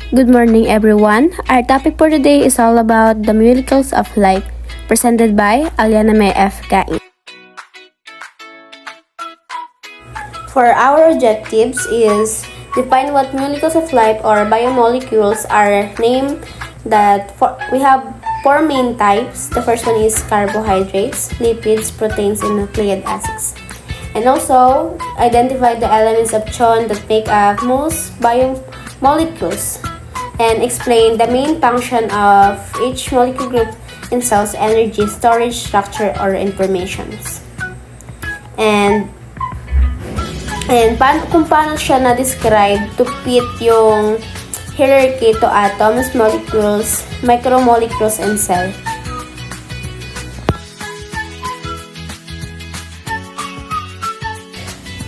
Good morning, everyone. Our topic for today is all about the molecules of life, presented by Aliana May F. Gain. For our objectives is define what molecules of life or biomolecules are. Named that we have four main types. The first one is carbohydrates, lipids, proteins, and nucleic acids. And also identify the elements of CHON that make up most biomolecules and explain the main function of each molecule group in cells, energy, storage, structure, or informations. And kung paano siya na-describe to fit yung hierarchy to atoms, molecules, micromolecules, and cell.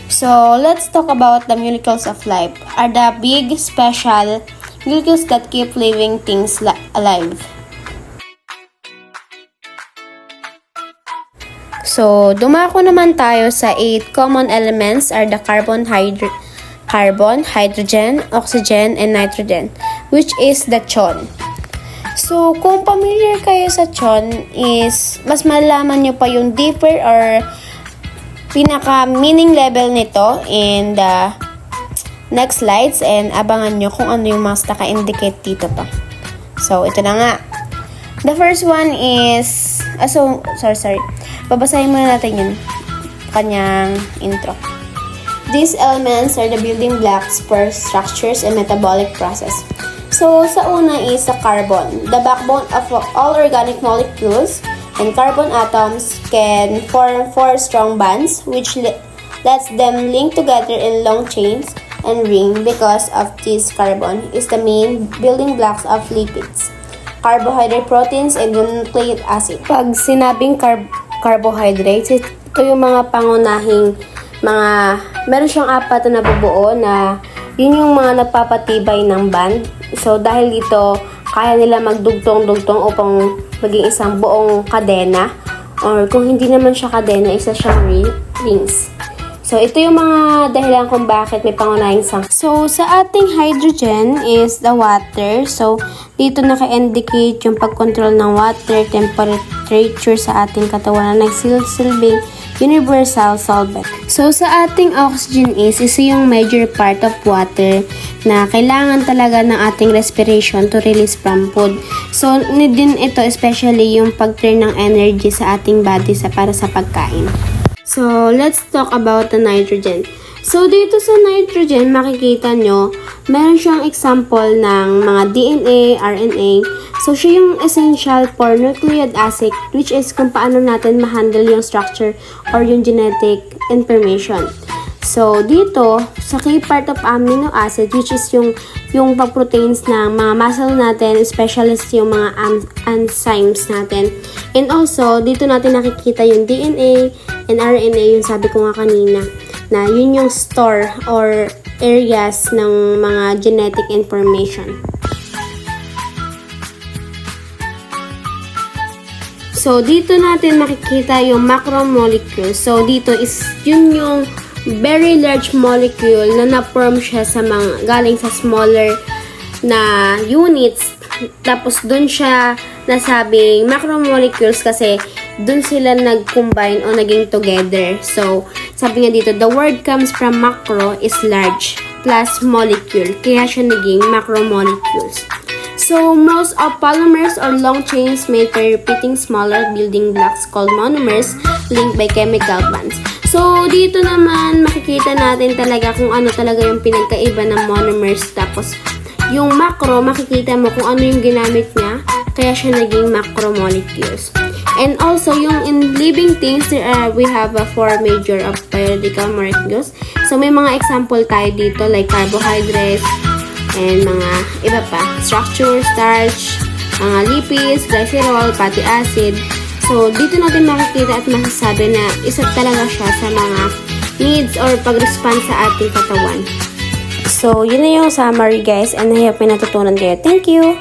So, let's talk about the molecules of life. Are the big, special molecules that keep living things alive. So, dumako naman tayo sa 8 common elements are the carbon, hydrogen, oxygen, and nitrogen, which is the CHON. So, kung familiar kayo sa CHON is mas malalaman nyo pa yung deeper or pinaka-meaning level nito in the next slides and abangan nyo kung ano yung mas naka-indicate dito pa. So, ito na nga. The first one is, sorry. Babasahin muna natin yun. Kanyang intro. These elements are the building blocks for structures and metabolic process. So, sa una is sa carbon. The backbone of all organic molecules and carbon atoms can form 4 strong bonds which lets them link together in long chains and ring. Because of this, carbon is the main building blocks of lipids, carbohydrate, proteins, and nucleic acid. Pag sinabing carbohydrates, ito yung mga pangunahing meron siyang 4 na bubuo na yun yung mga nagpapatibay ng band. So dahil dito, kaya nila magdugtong-dugtong upang maging isang buong kadena, or kung hindi naman siya kadena, isa siyang rings. So, ito yung mga dahilan kung bakit may pangunahing So, sa ating hydrogen is the water. So, dito naka-indicate yung pag-control ng water temperature sa ating katawan na nagsilbing universal solvent. So, sa ating oxygen is isa yung major part of water na kailangan talaga ng ating respiration to release from food. So, need din ito especially yung pag-turn ng energy sa ating body para sa pagkain. So, let's talk about the nitrogen. So, dito sa nitrogen, makikita nyo, meron siyang example ng mga DNA, RNA. So, siya yung essential for nucleic acid, which is kung paano natin ma-handle yung structure or yung genetic information. So, dito, sa key part of amino acid, which is yung pag-proteins ng mga muscle natin, especially yung mga enzymes natin. And also, dito natin nakikita yung DNA and RNA, yung sabi ko nga kanina, na yun yung store or areas ng mga genetic information. So, dito natin makikita yung macromolecule. So, dito is yun yung very large molecule na na-form siya sa galing sa smaller na units. Tapos, dun siya nasabing macromolecules kasi dun sila nag-combine o naging together. So, sabi nga dito, the word comes from macro is large plus molecule. Kaya siya naging macromolecules. So, most of polymers or long chains made by repeating smaller building blocks called monomers linked by chemical bonds. So, dito naman makikita natin talaga kung ano talaga yung pinagkaiba ng monomers. Tapos, yung macro, makikita mo kung ano yung ginamit niya. Kaya siya naging macromolecules. And also, yung in living things, we have 4 major of biological molecules. So, may mga example tayo dito like carbohydrates, and mga iba pa, structure, starch, mga lipids, glycerol, fatty acid. So, dito natin makikita at masasabi na isa talaga siya sa mga needs or pag-respond sa ating katawan. So, yun na yung summary guys, and I hope may natutunan kayo. Thank you!